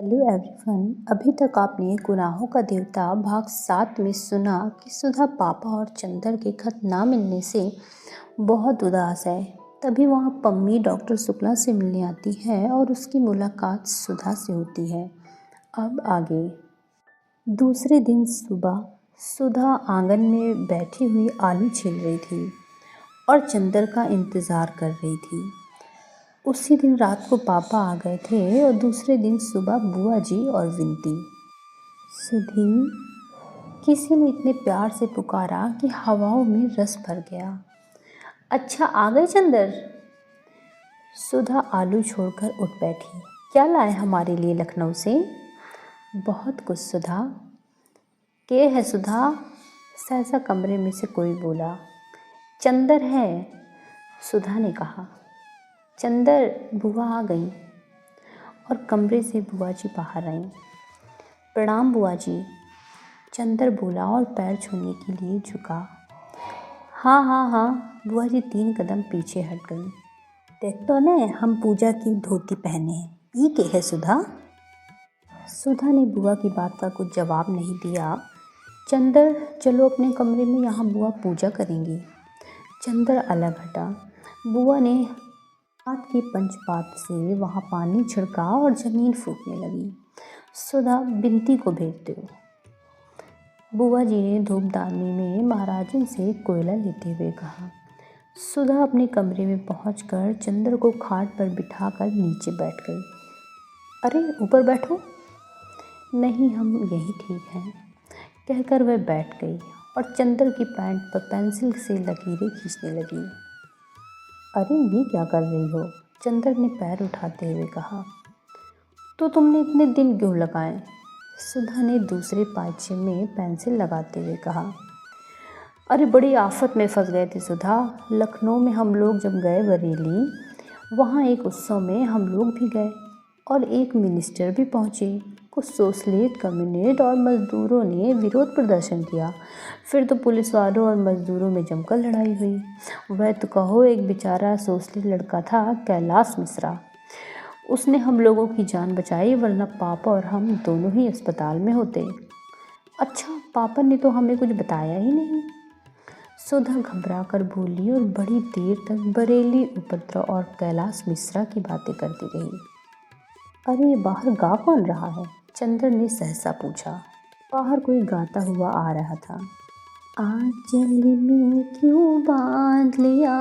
Hello everyone. अभी तक आपने गुनाहों का देवता भाग 7 में सुना कि सुधा पापा और चंदर के खत ना मिलने से बहुत उदास है। तभी वहाँ पम्मी डॉक्टर शुक्ला से मिलने आती है और उसकी मुलाकात सुधा से होती है। अब आगे। दूसरे दिन सुबह सुधा आंगन में बैठी हुई आलू छील रही थी और चंदर का इंतज़ार कर रही थी। उसी दिन रात को पापा आ गए थे और दूसरे दिन सुबह बुआ जी और विनती। सुधी, किसी ने इतने प्यार से पुकारा कि हवाओं में रस भर गया। अच्छा आ गए चंदर। सुधा आलू छोड़कर उठ बैठी। क्या लाए हमारे लिए लखनऊ से? बहुत कुछ सुधा। के है सुधा? सहसा कमरे में से कोई बोला। चंदर है, सुधा ने कहा। चंदर, बुआ आ गई। और कमरे से बुआ जी बाहर आईं। प्रणाम बुआ जी, चंदर बोला और पैर छूने के लिए झुका। हाँ हाँ हाँ, बुआ जी 3 कदम पीछे हट गई। देख तो ने, हम पूजा की धोती पहने हैं। ये क्या है सुधा? सुधा ने बुआ की बात का कुछ जवाब नहीं दिया। चंदर, चलो अपने कमरे में, यहाँ बुआ पूजा करेंगी। चंदर अलग हटा। बुआ ने हाथ की पंचपात से वहाँ पानी छिड़का और ज़मीन फूकने लगी। सुधा, बिनती को भेज दो। बुआ जी ने धूपदानी में महाराजन से कोयला लेते हुए कहा। सुधा अपने कमरे में पहुंचकर चंदर को खाट पर बिठाकर नीचे बैठ गई। अरे ऊपर बैठो। नहीं, हम यही ठीक हैं, कहकर वह बैठ गई और चंदर की पैंट पर पेंसिल से लकीरें खींचने लगी। अरे ये क्या कर रही हो? चंदर ने पैर उठाते हुए कहा। तो तुमने इतने दिन क्यों लगाए? सुधा ने दूसरे पाइचे में पेंसिल लगाते हुए कहा। अरे बड़ी आफत में फंस गए थे सुधा। लखनऊ में हम लोग जब गए बरेली, वहाँ एक उत्सव में हम लोग भी गए और एक मिनिस्टर भी पहुँचे। कुछ सोशलिस्ट, कम्युनिस्ट और मज़दूरों ने विरोध प्रदर्शन किया। फिर तो पुलिस वालों और मज़दूरों में जमकर लड़ाई हुई। वह तो कहो, एक बेचारा सोशलिस्ट लड़का था, कैलाश मिश्रा। उसने हम लोगों की जान बचाई, वरना पापा और हम दोनों ही अस्पताल में होते। अच्छा, पापा ने तो हमें कुछ बताया ही नहीं। सुधा घबरा कर बोली और बड़ी देर तक बरेली उपद्रव और कैलाश मिश्रा की बातें करती रही। अरे बाहर गा कौन रहा है? चंदर ने सहसा पूछा। बाहर कोई गाता हुआ आ रहा था। आंचल में क्यों बांध लिया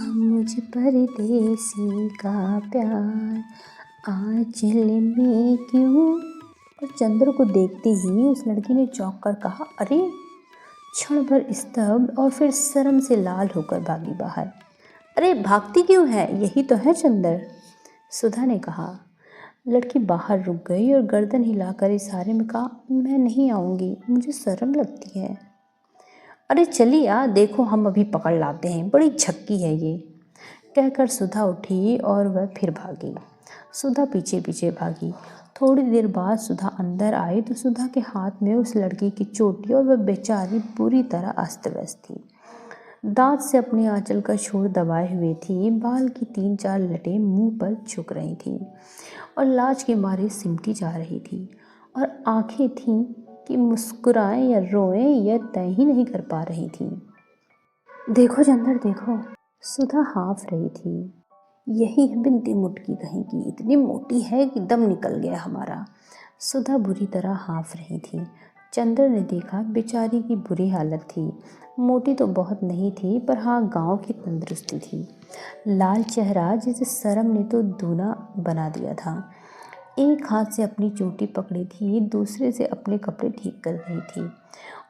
मुझ परदेसी का प्यार, आंचल में क्यों। और चंद्र को देखते ही उस लड़की ने चौंक कर कहा, अरे। क्षण भर स्तब्ध और फिर शर्म से लाल होकर भागी बाहर। अरे भागती क्यों है? यही तो है चंदर, सुधा ने कहा। लड़की बाहर रुक गई और गर्दन हिलाकर इशारे में कहा, मैं नहीं आऊँगी, मुझे शर्म लगती है। अरे चलिए आ, देखो हम अभी पकड़ लाते हैं, बड़ी झक्की है ये, कहकर सुधा उठी और वह फिर भागी। सुधा पीछे पीछे भागी। थोड़ी देर बाद सुधा अंदर आई तो सुधा के हाथ में उस लड़की की चोटी और वह बेचारी पूरी तरह अस्त व्यस्त थी। दांत से अपने आंचल का छोर दबाए हुए थी। बाल की 3-4 लटें मुंह पर झुक रही थीं और लाज के मारे सिमटी जा रही थी और आंखें थीं कि मुस्कुराएं या रोएं या तय ही नहीं कर पा रही थीं। देखो चंदर देखो, सुधा हाँफ रही थी। यही है बिनती मुटकी कहीं की, इतनी मोटी है कि दम निकल गया हमारा। सुधा बुरी तरह हाँफ रही थी। चंदर ने देखा बेचारी की बुरी हालत थी। मोटी तो बहुत नहीं थी, पर हाँ गांव की तंदुरुस्ती थी। लाल चेहरा जिसे शर्म ने तो दूना बना दिया था। एक हाथ से अपनी चोटी पकड़ी थी, दूसरे से अपने कपड़े ठीक कर रही थी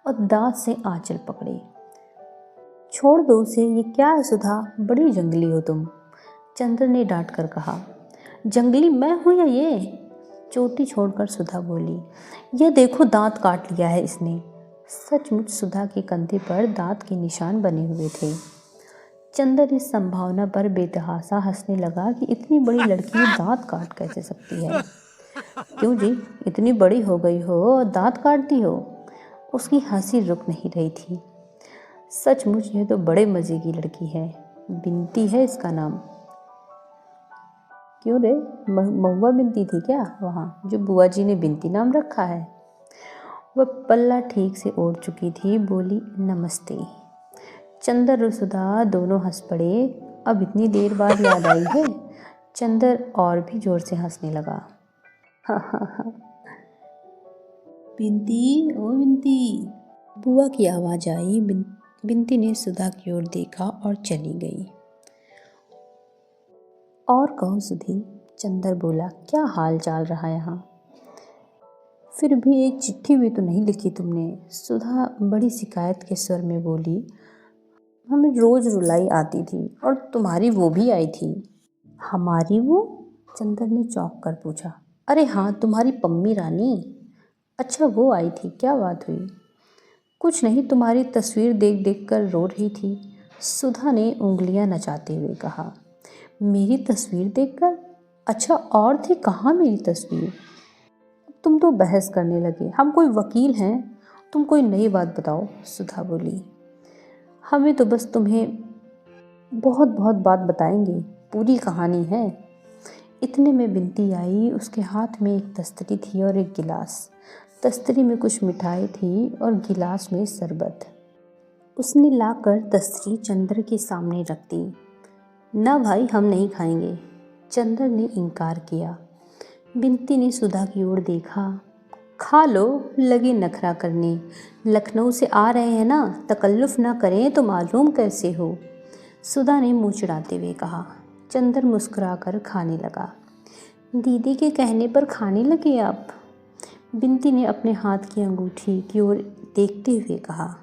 और दांत से आंचल पकड़े। छोड़ दो उसे, ये क्या है सुधा, बड़ी जंगली हो तुम, चंद्र ने डांट कर कहा। जंगली मैं हूँ या ये? चोटी छोड़कर सुधा बोली। यह देखो दांत काट लिया है इसने। सचमुच सुधा के कंधे पर दांत के निशान बने हुए थे। चंदर इस संभावना पर बेतहासा हंसने लगा कि इतनी बड़ी लड़की दांत काट कैसे सकती है। क्यों जी, इतनी बड़ी हो गई हो और दांत काटती हो? उसकी हंसी रुक नहीं रही थी। सचमुच यह तो बड़े मज़े की लड़की है, बिनती है इसका नाम। क्यों रे, महुआ बिनती थी क्या वहाँ जो बुआ जी ने बिनती नाम रखा है? वह पल्ला ठीक से ओढ़ चुकी थी। बोली, नमस्ते। चंदर और सुधा दोनों हंस पड़े। अब इतनी देर बाद याद आई है। चंदर और भी जोर से हंसने लगा। हा हा हा। बिनती, ओ बिनती, बुआ की आवाज़ आई। बिनती ने सुधा की ओर देखा और चली गई। और कहो सुधी, चंदर बोला, क्या हाल चाल रहा यहाँ? फिर भी एक चिट्ठी भी तो नहीं लिखी तुमने। सुधा बड़ी शिकायत के स्वर में बोली, हमें रोज रुलाई आती थी और तुम्हारी वो भी आई थी। हमारी वो? चंदर ने चौंक कर पूछा। अरे हाँ, तुम्हारी पम्मी रानी। अच्छा, वो आई थी, क्या बात हुई? कुछ नहीं, तुम्हारी तस्वीर देख देख कर रो रही थी। सुधा ने उंगलियां नचाते हुए कहा। मेरी तस्वीर देखकर? अच्छा, और थी कहाँ मेरी तस्वीर? तुम तो बहस करने लगे। हम कोई वकील हैं? तुम कोई नई बात बताओ, सुधा बोली। हमें तो बस तुम्हें बहुत बहुत बात बताएंगे, पूरी कहानी है। इतने में बिनती आई। उसके हाथ में एक तस्तरी थी और एक गिलास। तस्तरी में कुछ मिठाई थी और गिलास में शरबत। उसने लाकर तस्तरी चंदर के सामने रख दी। ना भाई, हम नहीं खाएंगे। चंदर ने इनकार किया। बिनती ने सुधा की ओर देखा। खा लो, लगे नखरा करने। लखनऊ से आ रहे हैं ना, तकल्लुफ़ ना करें तो मालूम कैसे हो? सुधा ने मुँह चिढ़ाते हुए कहा। चंदर मुस्कुराकर खाने लगा। दीदी के कहने पर खाने लगे आप? बिनती ने अपने हाथ की अंगूठी की ओर देखते हुए कहा।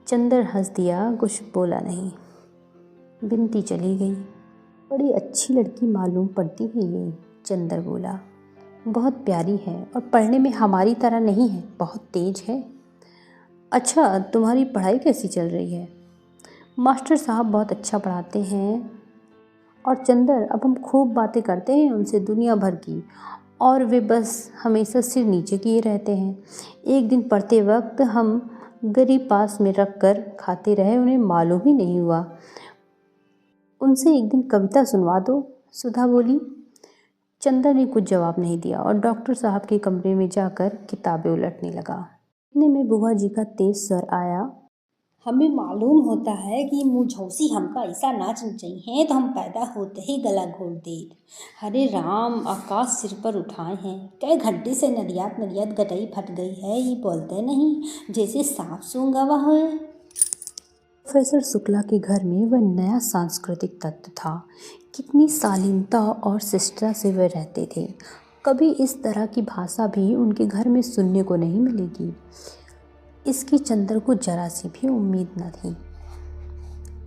चंदर हंस दिया, कुछ बोला नहीं। बिनती चली गई। बड़ी अच्छी लड़की मालूम पड़ती है ये, चंदर बोला। बहुत प्यारी है और पढ़ने में हमारी तरह नहीं है, बहुत तेज है। अच्छा, तुम्हारी पढ़ाई कैसी चल रही है? मास्टर साहब बहुत अच्छा पढ़ाते हैं। और चंदर, अब हम खूब बातें करते हैं उनसे दुनिया भर की, और वे बस हमेशा सिर नीचे किए रहते हैं। एक दिन पढ़ते वक्त हम गरीब पास में रख कर खाते रहे, उन्हें मालूम ही नहीं हुआ। उनसे एक दिन कविता सुनवा दो, सुधा बोली। चंदर ने कुछ जवाब नहीं दिया और डॉक्टर साहब के कमरे में जाकर किताबें उलटने लगा। इतने में बुआ जी का तेज सर आया। हमें मालूम होता है कि मुझौसी हमका ऐसा नाच चाहिए तो हम पैदा होते ही गला घोट दे। हरे राम, आकाश सिर पर उठाए हैं। कई घंटे से नरियात नरियात गटई फट गई है, ये बोलते नहीं, जैसे सांप सूंघ गवा हो। प्रोफेसर शुक्ला के घर में वह नया सांस्कृतिक तत्व था। कितनी शालीनता और शिष्टता से वह रहते थे। कभी इस तरह की भाषा भी उनके घर में सुनने को नहीं मिलेगी। इसकी चंदर को जरा सी भी उम्मीद न थी।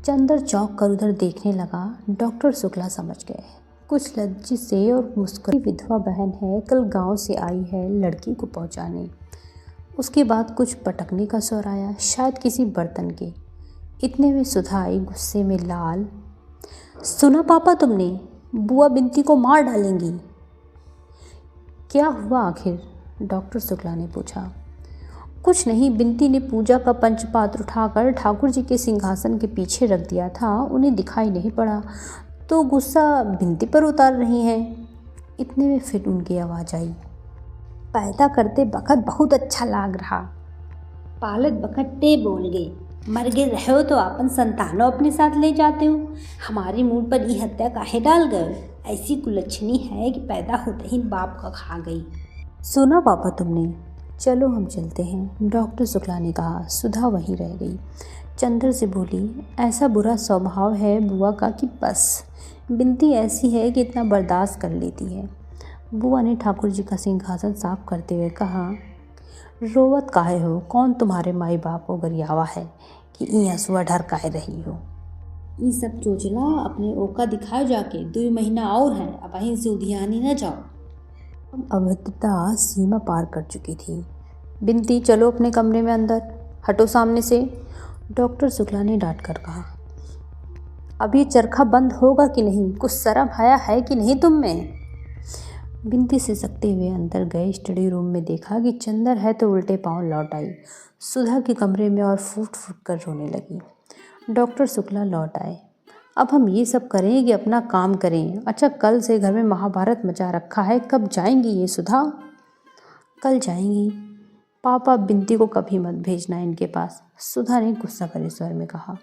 चंदर चौंक कर उधर देखने लगा। डॉक्टर शुक्ला समझ गए। कुछ लज्जित से और मुस्कुराई, विधवा बहन है, कल गांव से आई है लड़की को पहुंचाने। उसके बाद कुछ पटकने का स्वर आया, शायद किसी बर्तन के। इतने में सुधा आई, गुस्से में लाल। सुना पापा तुमने? बुआ बिनती को मार डालेंगी। क्या हुआ आखिर? डॉक्टर शुक्ला ने पूछा। कुछ नहीं, बिनती ने पूजा का पंचपात्र उठाकर ठाकुर जी के सिंहासन के पीछे रख दिया था, उन्हें दिखाई नहीं पड़ा तो गुस्सा बिनती पर उतार रही हैं। इतने में फिर उनकी आवाज़ आई। पैदा करते बखत बहुत अच्छा लाग रहा, पालत बखत टे बोल गए। मर गए रहो तो अपन संतानों अपने साथ ले जाते हो। हमारी मुंह पर ये हत्या काहे डाल गए? ऐसी कुलच्छनी है कि पैदा होते ही बाप का खा गई। सुना पापा तुमने? चलो हम चलते हैं, डॉक्टर शुक्ला ने कहा। सुधा वहीं रह गई। चंदर से बोली, ऐसा बुरा स्वभाव है बुआ का कि बस, बिनती ऐसी है कि इतना बर्दाश्त कर लेती है। बुआ ने ठाकुर जी का सिंहासन साफ करते हुए कहा, रोवत काहे हो? कौन तुम्हारे माई बाप को गरियावा है कि ई हंसुआ ढर काहे रही हो? ये सब चोचला अपने ओका दिखाओ जाके, 2 महीना और है, अब वहीं से उधियानी न जाओ। अभद्रता सीमा पार कर चुकी थी। बिनती, चलो अपने कमरे में अंदर, हटो सामने से, डॉक्टर शुक्ला ने डांट कर कहा। अब ये चरखा बंद होगा कि नहीं? कुछ शर्म हया है कि नहीं तुम में? बिनती से सकते हुए अंदर गए। स्टडी रूम में देखा कि चंदर है तो उल्टे पांव लौट आई सुधा के कमरे में और फूट फूट कर रोने लगी। डॉक्टर शुक्ला लौट आए। अब हम ये सब करें कि अपना काम करें। अच्छा, कल से घर में महाभारत मचा रखा है, कब जाएंगी ये सुधा? कल जाएंगी। पापा, बिंती को कभी मत भेजना इनके पास, सुधा ने गुस्सा भरे स्वर में कहा।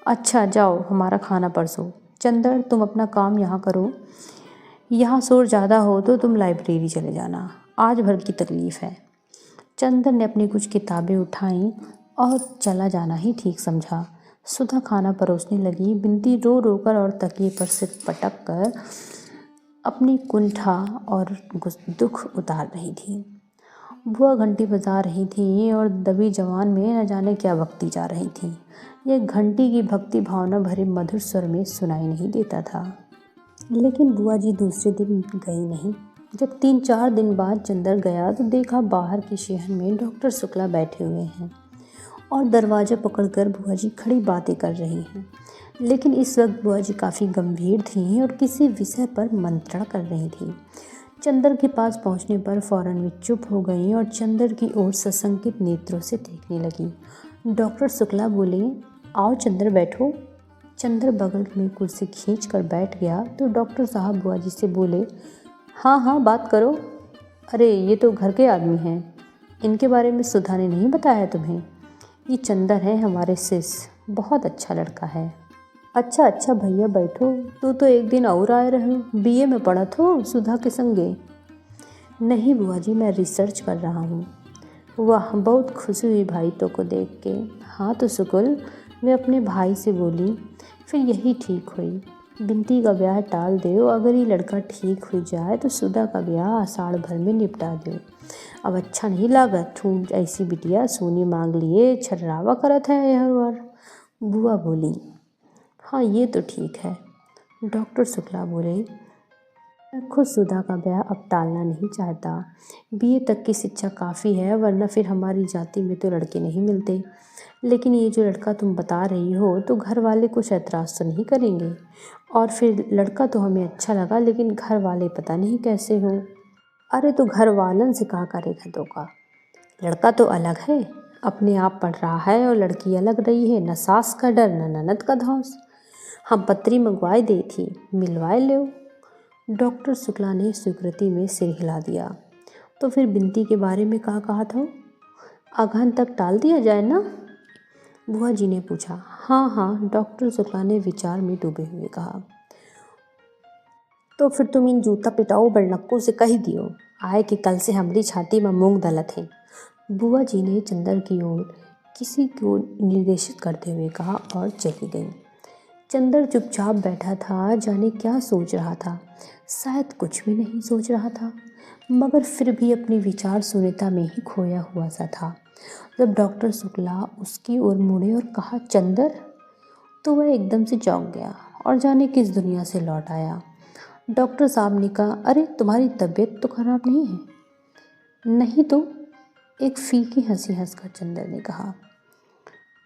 अच्छा जाओ, हमारा खाना परसो। चंदर, तुम अपना काम यहाँ करो, यहाँ शोर ज़्यादा हो तो तुम लाइब्रेरी चले जाना, आज भर की तकलीफ़ है। चंदर ने अपनी कुछ किताबें उठाईं और चला जाना ही ठीक समझा। सुधा खाना परोसने लगी। बिंती रो रो कर और तकिए पर सिर पटक कर अपनी कुंठा और दुख उतार रही थी। बुआ घंटी बजा रही थी और दबी जवान में न जाने क्या बकती जा रही थी। यह घंटी की भक्ति भावना भरे मधुर स्वर में सुनाई नहीं देता था। लेकिन बुआ जी दूसरे दिन गई नहीं। जब 3-4 दिन बाद चंदर गया तो देखा बाहर की शहर में डॉक्टर शुक्ला बैठे हुए हैं और दरवाज़ा पकड़कर बुआ जी खड़ी बातें कर रही हैं। लेकिन इस वक्त बुआ जी काफ़ी गंभीर थीं और किसी विषय पर मंत्रण कर रही थी। चंदर के पास पहुंचने पर फौरन वे चुप हो गईं और चंदर की ओर सशंकित नेत्रों से देखने लगी। डॉक्टर शुक्ला बोले, आओ चंदर बैठो। चंदर बगल में कुर्सी खींच कर बैठ गया तो डॉक्टर साहब बुआ जी से बोले, हाँ हाँ बात करो। अरे ये तो घर के आदमी हैं, इनके बारे में सुधा ने नहीं बताया तुम्हें? ये चंदर है हमारे शिष्य, बहुत अच्छा लड़का है। अच्छा अच्छा भैया बैठो, तू तो एक दिन और आए रहो, बीए में पढ़ा तो सुधा के संगे? नहीं बुआ जी, मैं रिसर्च कर रहा हूँ। वाह, बहुत खुशी हुई भाई तो को देख के। हाँ तो सुकुल, वे अपने भाई से बोली, फिर यही ठीक हुई। बिंती का ब्याह टाल दो, अगर ये लड़का ठीक हो जाए तो सुधा का ब्याह आषाढ़ भर में निपटा दो। अब अच्छा नहीं लागत, ठूठ ऐसी बिटिया सोनी मांग लिए छर्रावा करत है हर बार। बुआ बोली, हाँ ये तो ठीक है। डॉक्टर शुक्ला बोले, मैं खुद सुधा का ब्याह अब टालना नहीं चाहता। बीए तक की शिक्षा काफ़ी है, वरना फिर हमारी जाति में तो लड़के नहीं मिलते। लेकिन ये जो लड़का तुम बता रही हो तो घर वाले कुछ ऐतराज़ तो नहीं करेंगे? और फिर लड़का तो हमें अच्छा लगा, लेकिन घर वाले पता नहीं कैसे हो। अरे तो घर वालन से कहा करेगा धोखा? लड़का तो अलग है, अपने आप पढ़ रहा है, और लड़की अलग रही है, न सास का डर न ननद का धौंस। हम पत्री मंगवाई दी थी, मिलवाए लो। डॉक्टर शुक्ला ने स्वीकृति में सिर हिला दिया। तो फिर बिंती के बारे में कहा था? अगहन तक टाल दिया जाए ना? बुआ जी ने पूछा। हाँ हाँ, डॉक्टर शुक्ला ने विचार में डूबे हुए कहा। तो फिर तुम इन जूता पिटाओ बड़नक्कों से कह दियो आए कि कल से हमारी छाती में मूंग दलत है। बुआ जी ने चंदर की ओर किसी को निर्देशित करते हुए कहा और चली गई। चंदर चुपचाप बैठा था, जाने क्या सोच रहा था। शायद कुछ भी नहीं सोच रहा था, मगर फिर भी अपनी विचार शून्यता में ही खोया हुआ सा था। जब डॉक्टर शुक्ला उसकी ओर मुड़े और कहा चंदर, तो वह एकदम से चौंक गया और जाने किस दुनिया से लौट आया। डॉक्टर साहब ने कहा, अरे तुम्हारी तबीयत तो खराब नहीं है? नहीं तो, एक फीकी हंसी हंसकर चंदर ने कहा।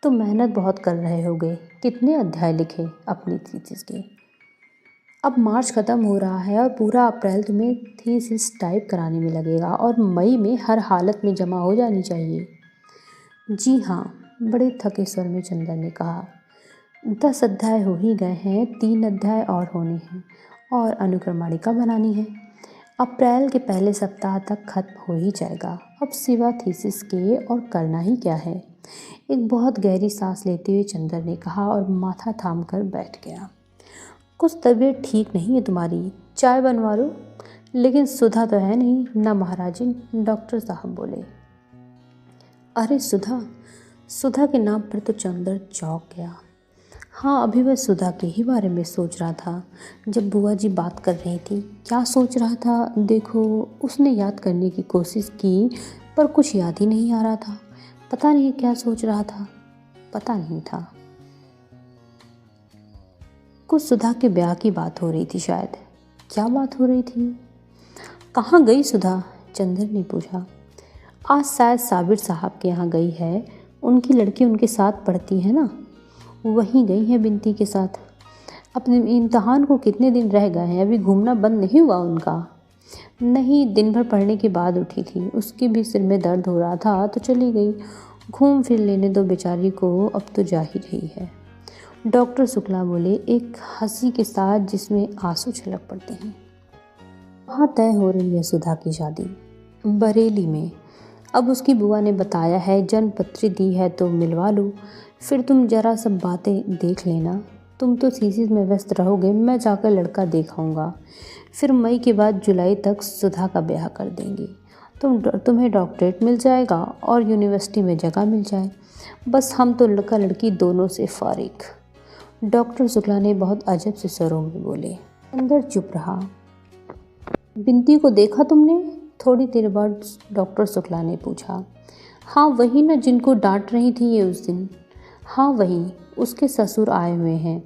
तो मेहनत बहुत कर रहे होगे, कितने अध्याय लिखे अपनी थीसिस के? अब मार्च ख़त्म हो रहा है और पूरा अप्रैल तुम्हें थीसिस टाइप कराने में लगेगा और मई में हर हालत में जमा हो जानी चाहिए। जी हाँ, बड़े थके स्वर में चंदर ने कहा। 10 अध्याय हो ही गए हैं, 3 अध्याय और होने हैं और अनुक्रमणिका बनानी है। अप्रैल के पहले सप्ताह तक खत्म हो ही जाएगा। अब सिवा थीसिस के और करना ही क्या है? एक बहुत गहरी सांस लेते हुए चंदर ने कहा और माथा थाम कर बैठ गया। कुछ तबीयत ठीक नहीं है तुम्हारी, चाय बनवा लो। लेकिन सुधा तो है नहीं ना महाराजिन, डॉक्टर साहब बोले। अरे सुधा? सुधा के नाम पर तो चंदर चौंक गया। हाँ, अभी वह सुधा के ही बारे में सोच रहा था जब बुआ जी बात कर रही थी। क्या सोच रहा था? देखो, उसने याद करने की कोशिश की पर कुछ याद ही नहीं आ रहा था। पता नहीं क्या सोच रहा था, पता नहीं था। कुछ सुधा के ब्याह की बात हो रही थी शायद। क्या बात हो रही थी? कहाँ गई सुधा? चंदर ने पूछा। आज शायद साबिर साहब के यहाँ गई है, उनकी लड़की उनके साथ पढ़ती है ना, वहीं गई है बिंती के साथ। अपने इम्तहान को कितने दिन रह गए हैं, अभी घूमना बंद नहीं हुआ उनका? नहीं, दिन भर पढ़ने के बाद उठी थी, उसके भी सिर में दर्द हो रहा था तो चली गई। घूम फिर लेने दो बेचारी को, अब तो जा ही रही है। डॉक्टर शुक्ला बोले, एक हंसी के साथ जिसमें आंसू छलक पड़ते हैं। वहाँ तय हो रही है सुधा की शादी, बरेली में। अब उसकी बुआ ने बताया है, जन्मपत्री दी है तो मिलवा लो, फिर तुम जरा सब बातें देख लेना। तुम तो थीसिस में व्यस्त रहोगे, मैं जाकर लड़का देखाऊंगा। फिर मई के बाद जुलाई तक सुधा का ब्याह कर देंगे। तुम्हें डॉक्टरेट मिल जाएगा और यूनिवर्सिटी में जगह मिल जाए। बस हम तो लड़का लड़की दोनों से फारिग। डॉक्टर शुक्ला ने बहुत अजब से स्वरों में बोले। अंदर चुप रहा। बिंती को देखा तुमने? थोड़ी देर बाद डॉक्टर शुक्ला ने पूछा। हाँ वही ना, जिनको डांट रही थी ये उस दिन। हाँ वही, उसके ससुर आए हुए हैं।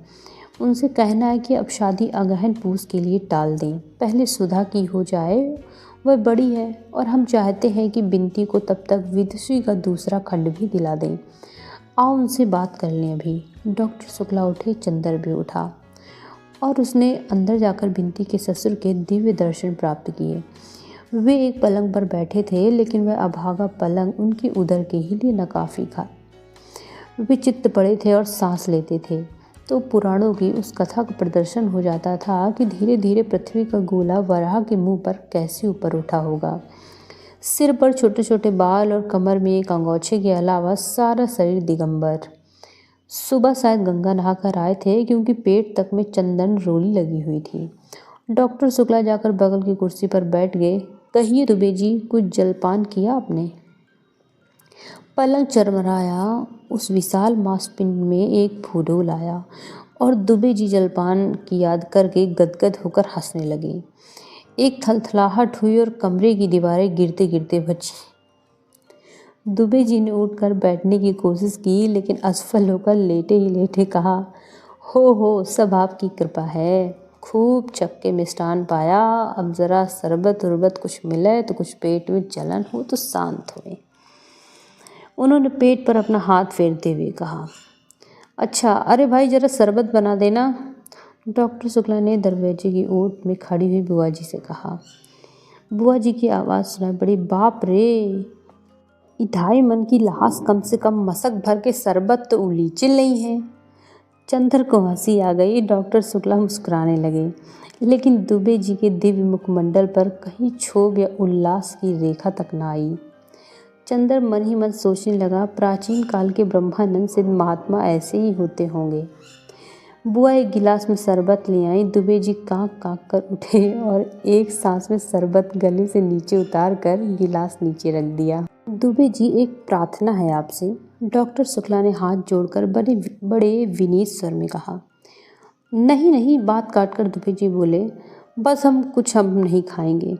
उनसे कहना है कि अब शादी अगहन पूस के लिए टाल दें, पहले सुधा की हो जाए, वह बड़ी है और हम चाहते हैं कि बिंती को तब तक विदुषी का दूसरा खंड भी दिला दें। आओ उनसे बात कर लें अभी। डॉक्टर शुक्ला उठे, चंदर भी उठा और उसने अंदर जाकर बिंती के ससुर के दिव्य दर्शन प्राप्त किए। वे एक पलंग पर बैठे थे, लेकिन वह अभागा पलंग उनकी उदर के ही लिए नाकाफी था। वे चित्त पड़े थे और सांस लेते थे तो पुराणों की उस कथा का प्रदर्शन हो जाता था कि धीरे धीरे पृथ्वी का गोला वराह के मुंह पर कैसे ऊपर उठा होगा। सिर पर छोटे छोटे बाल और कमर में एक अंगोछे के अलावा सारा शरीर दिगंबर। सुबह शायद गंगा नहाकर आए थे, क्योंकि पेट तक में चंदन रोली लगी हुई थी। डॉक्टर शुक्ला जाकर बगल की कुर्सी पर बैठ गए। कहिए दुबे जी, कुछ जलपान किया आपने? पलंग चरमराया। उस विशाल मांसपिंड में एक फूलोल आया और दुबे जी जलपान की याद करके गदगद होकर हंसने लगे। एक थलथलाहट हुई और कमरे की दीवारें गिरते गिरते बची। दुबे जी ने उठकर बैठने की कोशिश की, लेकिन असफल होकर लेटे ही लेटे कहा, हो सब आपकी कृपा है। खूब चक्के मिष्टान पाया, अब ज़रा शरबत उरबत कुछ मिले तो कुछ पेट में जलन हो तो शांत हुए। उन्होंने पेट पर अपना हाथ फेरते हुए कहा, अच्छा अरे भाई ज़रा शरबत बना देना। डॉक्टर शुक्ला ने दरवाजे की ओट में खड़ी हुई बुआ जी से कहा। बुआ जी की आवाज़ सुनाई पड़ी, बाप रे, ढाई मन की लाश, कम से कम मशक भर के शरबत तो उलीचिल नहीं है। चंदर को हंसी आ गई। डॉक्टर शुक्ला मुस्कुराने लगे, लेकिन दुबे जी के दिव्य मुखमंडल पर कहीं क्षोभ या उल्लास की रेखा तक न आई। चंदर मन ही मन सोचने लगा, प्राचीन काल के ब्रह्मानंद सिद्ध महात्मा ऐसे ही होते होंगे। बुआ एक गिलास में शरबत ले आई। दुबे जी कांक कांक कर उठे और एक सांस में शरबत गले से नीचे उतार कर गिलास नीचे रख दिया। दुबे जी, एक प्रार्थना है आपसे। डॉक्टर शुक्ला ने हाथ जोड़कर बड़े विनीत स्वर में कहा। नहीं नहीं, बात काट कर दुबे जी बोले, बस हम नहीं खाएंगे।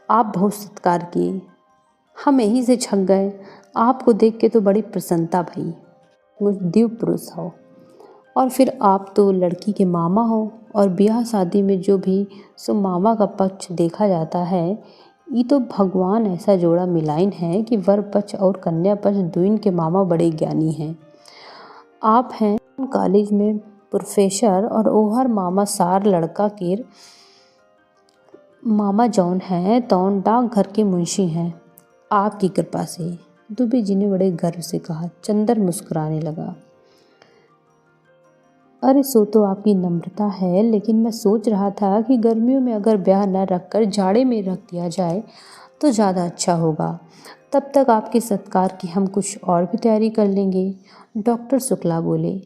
आप बहुत सत्कार किए, हम यहीं से छक गए। आपको देख के तो बड़ी प्रसन्नता भई। मुझ दिव्य पुरुष हो, और फिर आप तो लड़की के मामा हो, और ब्याह शादी में जो भी सो मामा का पक्ष देखा जाता है। ये तो भगवान ऐसा जोड़ा मिलाइन है कि वर पक्ष और कन्या पक्ष दुइन के मामा बड़े ज्ञानी हैं। आप हैं कॉलेज में प्रोफेसर और ओहर मामा सार लड़का केर मामा जौन हैं तौन डाक घर के मुंशी हैं। आपकी कृपा से, दुबे जी ने बड़े गर्व से कहा। चंदर मुस्कुराने लगा। अरे सो तो आपकी नम्रता है, लेकिन मैं सोच रहा था कि गर्मियों में अगर ब्याह न रखकर जाड़े में रख दिया जाए तो ज़्यादा अच्छा होगा। तब तक आपके सत्कार की हम कुछ और भी तैयारी कर लेंगे। डॉक्टर शुक्ला बोले।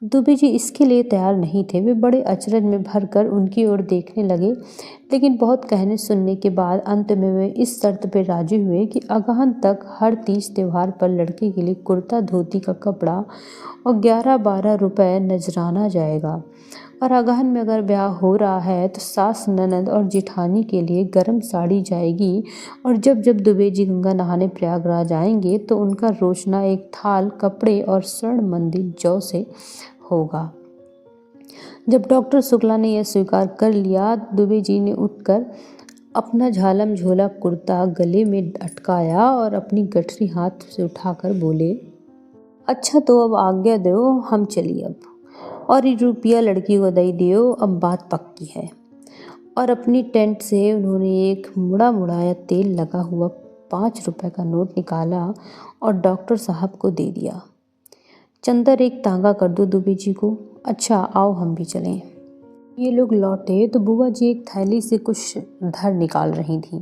दुबे जी इसके लिए तैयार नहीं थे। वे बड़े अचरज में भरकर उनकी ओर देखने लगे, लेकिन बहुत कहने सुनने के बाद अंत में वे इस शर्त पर राजी हुए कि अगहन तक हर तीज त्योहार पर लड़के के लिए कुर्ता धोती का कपड़ा और 11-12 रुपए नजराना जाएगा, और अगहन में अगर ब्याह हो रहा है तो सास ननद और जिठानी के लिए गर्म साड़ी जाएगी, और जब जब दुबे जी गंगा नहाने प्रयागराज आएंगे तो उनका रोशना एक थाल कपड़े और स्वर्ण मंदिर जौ से होगा। जब डॉक्टर शुक्ला ने यह स्वीकार कर लिया, दुबे जी ने उठकर अपना झालम झोला कुर्ता गले में अटकाया और अपनी गठरी हाथ से उठाकर बोले, अच्छा तो अब आज्ञा दो, हम चलिए अब, और ये रुपया लड़की को दे दियो, अब बात पक्की है। और अपनी टेंट से उन्होंने एक मुड़ा मुड़ाया तेल लगा हुआ 5 रुपए का नोट निकाला और डॉक्टर साहब को दे दिया। चंदर एक तांगा कर दो दुबे जी को। अच्छा आओ हम भी चलें। ये लोग लौटे तो बुआ जी एक थैली से कुछ धर निकाल रही थी।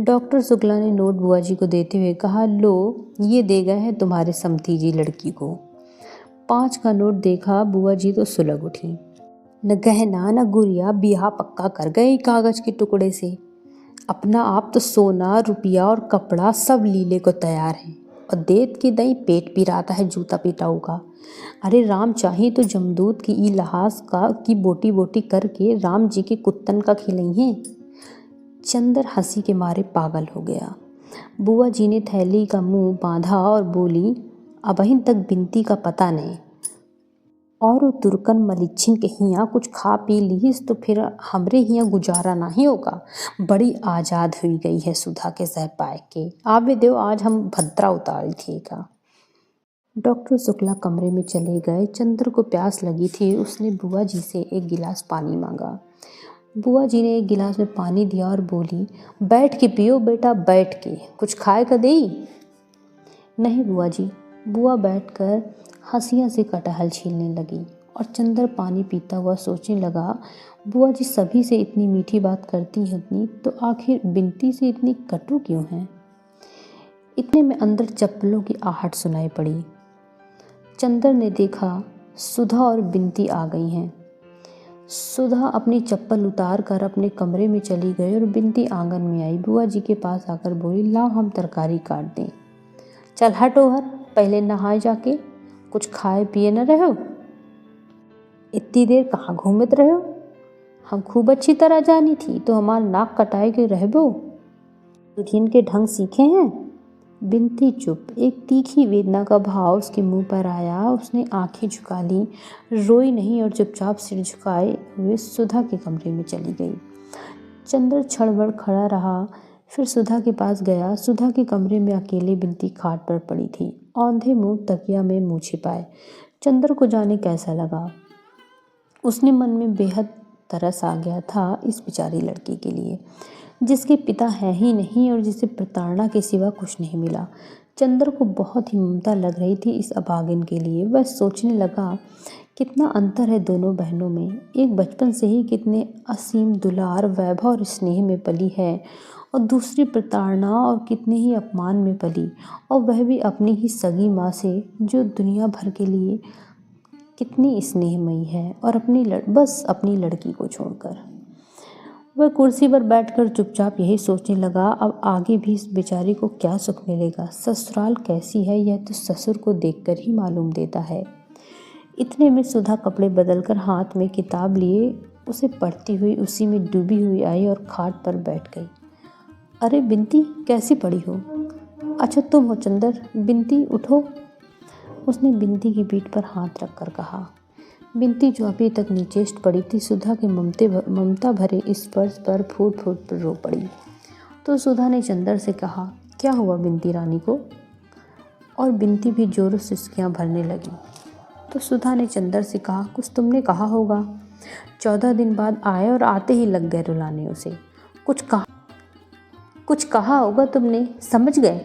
डॉक्टर शुक्ला ने नोट बुआ जी को देते हुए कहा, लो ये दे गए हैं तुम्हारे समतीजी लड़की को। 5 का नोट देखा बुआ जी तो सुलग उठी। न गहना न गुड़िया, बियाह पक्का कर गए कागज के टुकड़े से। अपना आप तो सोना रुपया और कपड़ा सब लीले को तैयार है, और देत की दई पेट पिराता है जूता पिटाऊ का। अरे राम चाहिए तो जमदूत की ई लहास का की बोटी बोटी करके राम जी के कुत्तन का खिलई है। चंदर हंसी के मारे पागल हो गया। बुआ जी ने थैली का मुंह बांधा और बोली, अबहिन तक बिनती का पता नहीं, और तुर्कन मलिच्छिन के हियाँ कुछ खा पी लीस तो फिर हमरे हियाँ गुजारा नहीं होगा। बड़ी आज़ाद हुई गई है सुधा के सह पाए के। आवे देव आज हम भद्रा उतारी थी का। डॉक्टर शुक्ला कमरे में चले गए। चंद्र को प्यास लगी थी। उसने बुआ जी से एक गिलास पानी मांगा। बुआ जी ने एक गिलास में पानी दिया और बोली, बैठ के पियो बेटा, बैठ के। कुछ खाए का देई? नहीं बुआ जी। बुआ बैठकर हंसी से कटहल छीलने लगी और चंदर पानी पीता हुआ सोचने लगा, बुआ जी सभी से इतनी मीठी बात करती हैं तो आखिर बिनती से इतनी कटु क्यों हैं? इतने में अंदर चप्पलों की आहट सुनाई पड़ी। चंदर ने देखा सुधा और बिनती आ गई हैं। सुधा अपनी चप्पल उतार कर अपने कमरे में चली गई और बिनती आंगन में आई। बुआ जी के पास आकर बोली, लाओ हम तरकारी काट दें। चल हटो घर, पहले नहाए जाके। कुछ खाए पिए न रहो? इतनी देर कहाँ घूमत रहो? हम खूब अच्छी तरह जानी थी तो हमार नाक कटाए के रहबो। दुल्हन के ढंग सीखे हैं? बिनती चुप। एक तीखी वेदना का भाव उसके मुंह पर आया। उसने आंखें झुका ली, रोई नहीं और चुपचाप सिर झुकाए हुए सुधा के कमरे में चली गई। चंद्र क्षणभर खड़ा रहा, फिर सुधा के पास गया। सुधा के कमरे में अकेले बिनती खाट पर पड़ी थी, औंधे मुंह तकिया में मुंह छिपाए। चंद्र को जाने कैसा लगा। उसने मन में बेहद तरस आ गया था इस बेचारी लड़की के लिए, जिसके पिता है ही नहीं और जिसे प्रताड़ना के सिवा कुछ नहीं मिला। चंद्र को बहुत ही ममता लग रही थी इस अभागिन के लिए। वह सोचने लगा, कितना अंतर है दोनों बहनों में। एक बचपन से ही कितने असीम दुलार, वैभव और स्नेह में पली है, और दूसरी प्रताड़ना और कितने ही अपमान में पली, और वह भी अपनी ही सगी माँ से, जो दुनिया भर के लिए कितनी स्नेहमयी है, और बस अपनी लड़की को छोड़कर। वह कुर्सी पर बैठकर चुपचाप यही सोचने लगा, अब आगे भी इस बेचारी को क्या सुख मिलेगा। ससुराल कैसी है यह तो ससुर को देखकर ही मालूम देता है। इतने में सुधा कपड़े बदलकर हाथ में किताब लिए उसे पढ़ती हुई उसी में डूबी हुई आई और खाट पर बैठ गई। अरे बिनती, कैसी पड़ी हो? अच्छा तुम हो चंदर। बिनती उठो, उसने बिनती की पीठ पर हाथ रखकर कहा। बिनती जो अभी तक निचेष्ट पड़ी थी, सुधा के ममता भरे स्पर्श पर फूट फूट पर रो पड़ी। तो सुधा ने चंदर से कहा, क्या हुआ बिनती रानी को? और बिनती भी जोरों से सिसकियां भरने लगी। तो सुधा ने चंदर से कहा, कुछ तुमने कहा होगा। 14 दिन बाद आए और आते ही लग गए रुलाने उसे। कुछ कहा होगा तुमने, समझ गए।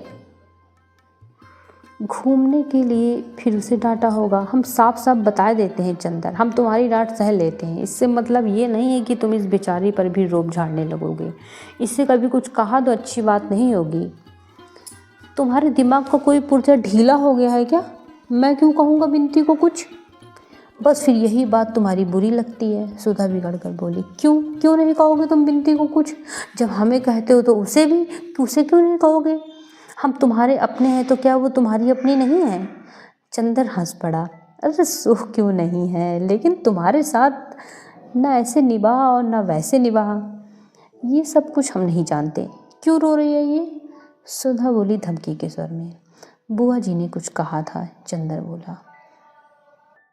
घूमने के लिए फिर उसे डांटा होगा। हम साफ साफ बता देते हैं चंदर, हम तुम्हारी डांट सह लेते हैं। इससे मतलब ये नहीं है कि तुम इस बेचारी पर भी रोब झाड़ने लगोगे। इससे कभी कुछ कहा तो अच्छी बात नहीं होगी। तुम्हारे दिमाग का कोई पुर्जा ढीला हो गया है क्या? मैं क्यों कहूँगा बिनती को कुछ? बस फिर यही बात तुम्हारी बुरी लगती है। सुधा बिगड़ कर बोली, क्यों नहीं कहोगे तुम बिनती को कुछ? जब हमें कहते हो तो उसे क्यों नहीं कहोगे? हम तुम्हारे अपने हैं तो क्या वो तुम्हारी अपनी नहीं है? चंदर हंस पड़ा। अरे सुख क्यों नहीं है, लेकिन तुम्हारे साथ ना ऐसे निभाा और ना वैसे निभाा, ये सब कुछ हम नहीं जानते। क्यों रो रही है ये? सुधा बोली धमकी के स्वर में। बुआ जी ने कुछ कहा था, चंदर बोला।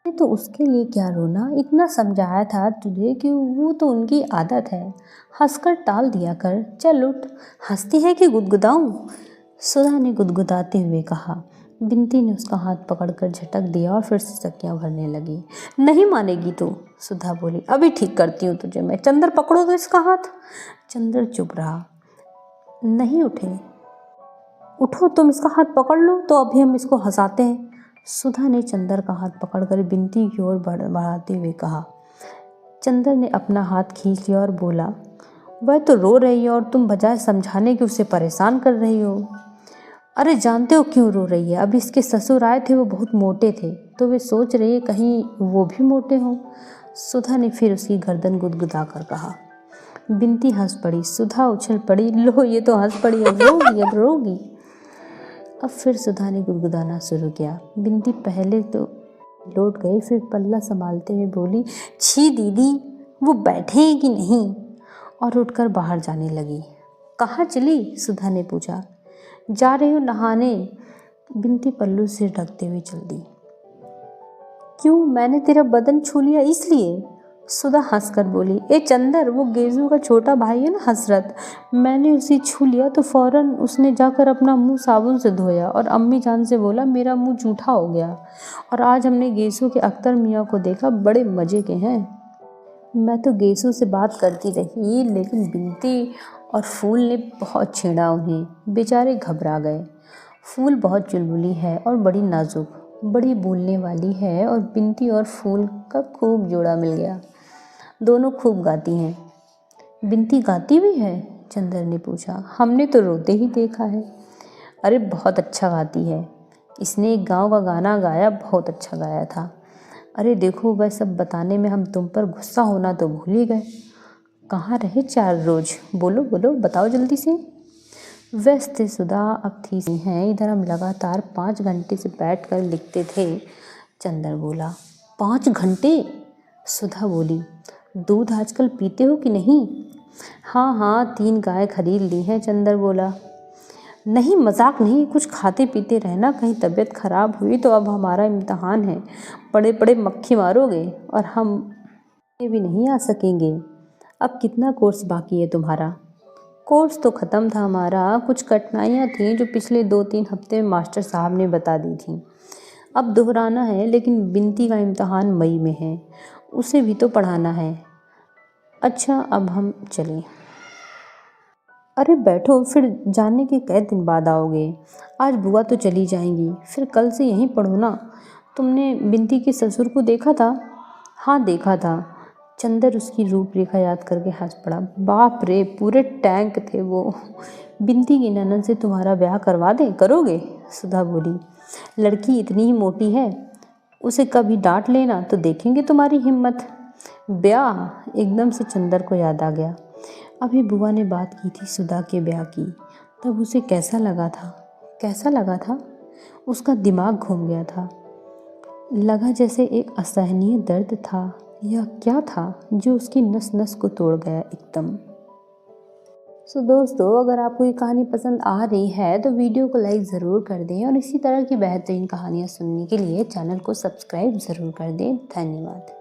तो उसके लिए क्या रोना, इतना समझाया था तुझे कि वो तो उनकी आदत है, हंसकर टाल दिया कर। चल उठ। हंसती है कि गुदगुदाऊं? सुधा ने गुदगुदाते हुए कहा। बिनती ने उसका हाथ पकड़कर झटक दिया और फिर से सिसकियां भरने लगी। नहीं मानेगी तू? सुधा बोली, अभी ठीक करती हूँ तुझे मैं। चंदर पकड़ो तो इसका हाथ। चंदर चुप रहा। नहीं उठे। उठो तुम, इसका हाथ पकड़ लो तो अभी हम इसको हंसाते हैं। सुधा ने चंदर का हाथ पकड़कर बिनती की ओर बढ़ाते हुए कहा। चंदर ने अपना हाथ खींच लिया और बोला, वह तो रो रही है और तुम बजाय समझाने के उसे परेशान कर रही हो। अरे जानते हो क्यों रो रही है? अभी इसके ससुर आए थे, वो बहुत मोटे थे, तो वे सोच रही है कहीं वो भी मोटे हों। सुधा ने फिर उसकी गर्दन गुदगुदा कर कहा। बिनती हंस पड़ी। सुधा उछल पड़ी, लो ये तो हंस पड़ी, अब रोगी अब रोगी। अब फिर सुधा ने गुदगुदाना शुरू किया। बिनती पहले तो लौट गई, फिर पल्ला संभालते हुए बोली, छी दीदी, वो बैठे हैं कि नहीं? और उठकर बाहर जाने लगी। कहाँ चली? सुधा ने पूछा। जा रही हूँ नहाने। बिनती पल्लू से ढकते हुए चल दी। क्यों, मैंने तेरा बदन छू लिया इसलिए? सुधा हंसकर बोली, ए चंदर, वो गेजू का छोटा भाई है ना हसरत, मैंने उसे छू लिया तो फौरन उसने जाकर अपना मुंह साबुन से धोया और अम्मी जान से बोला मेरा मुंह जूठा हो गया। और आज हमने गेसू के अख्तर मियाँ को देखा, बड़े मजे के हैं। मैं तो गेसू से बात करती रही, लेकिन बिनती और फूल ने बहुत छेड़ा उन्हें। बेचारे घबरा गए। फूल बहुत चुलबुली है और बड़ी नाजुक, बड़ी बोलने वाली है, और बिनती और फूल का खूब जोड़ा मिल गया। दोनों खूब गाती हैं। बिनती गाती भी है? चंदर ने पूछा। हमने तो रोते ही देखा है। अरे बहुत अच्छा गाती है। इसने एक गांव का गाना गाया, बहुत अच्छा गाया था। अरे देखो, वह सब बताने में हम तुम पर गुस्सा होना तो भूल ही गए। कहाँ रहे 4 रोज? बोलो बोलो, बताओ जल्दी से। व्यस्त थे सुधा, अब थी हैं। इधर हम लगातार 5 घंटे से बैठकर लिखते थे। चंदर बोला। 5 घंटे? सुधा बोली। दूध आजकल पीते हो कि नहीं? हाँ 3 गाय खरीद ली हैं, चंदर बोला। नहीं, मजाक नहीं, कुछ खाते पीते रहना, कहीं तबीयत खराब हुई तो। अब हमारा इम्तहान है, पड़े पड़े मक्खी मारोगे और हम ये भी नहीं आ सकेंगे। अब कितना कोर्स बाकी है तुम्हारा? कोर्स तो ख़त्म था हमारा, कुछ कठिनाइयाँ थीं जो पिछले 2-3 हफ्ते में मास्टर साहब ने बता दी थीं। अब दोहराना है, लेकिन बिनती का इम्तहान मई में है, उसे भी तो पढ़ाना है। अच्छा, अब हम चलें? अरे बैठो, फिर जाने के कई दिन बाद आओगे। आज बुआ तो चली जाएंगी, फिर कल से यहीं पढ़ो ना। तुमने बिनती के ससुर को देखा था? हाँ देखा था। चंदर उसकी रूपरेखा याद करके हंस पड़ा। बाप रे, पूरे टैंक थे वो। बिनती की ननद से तुम्हारा ब्याह करवा दें, करोगे? सुधा बोली। लड़की इतनी ही मोटी है, उसे कभी डांट लेना तो देखेंगे तुम्हारी हिम्मत। ब्याह? एकदम से चंदर को याद आ गया। अभी बुआ ने बात की थी सुधा के ब्याह की, तब उसे कैसा लगा था? कैसा लगा था? उसका दिमाग घूम गया था। लगा जैसे एक असहनीय दर्द था। यह क्या था जो उसकी नस नस को तोड़ गया एकदम? सो दोस्तों, अगर आपको ये कहानी पसंद आ रही है तो वीडियो को लाइक ज़रूर कर दें, और इसी तरह की बेहतरीन कहानियाँ सुनने के लिए चैनल को सब्सक्राइब ज़रूर कर दें। धन्यवाद।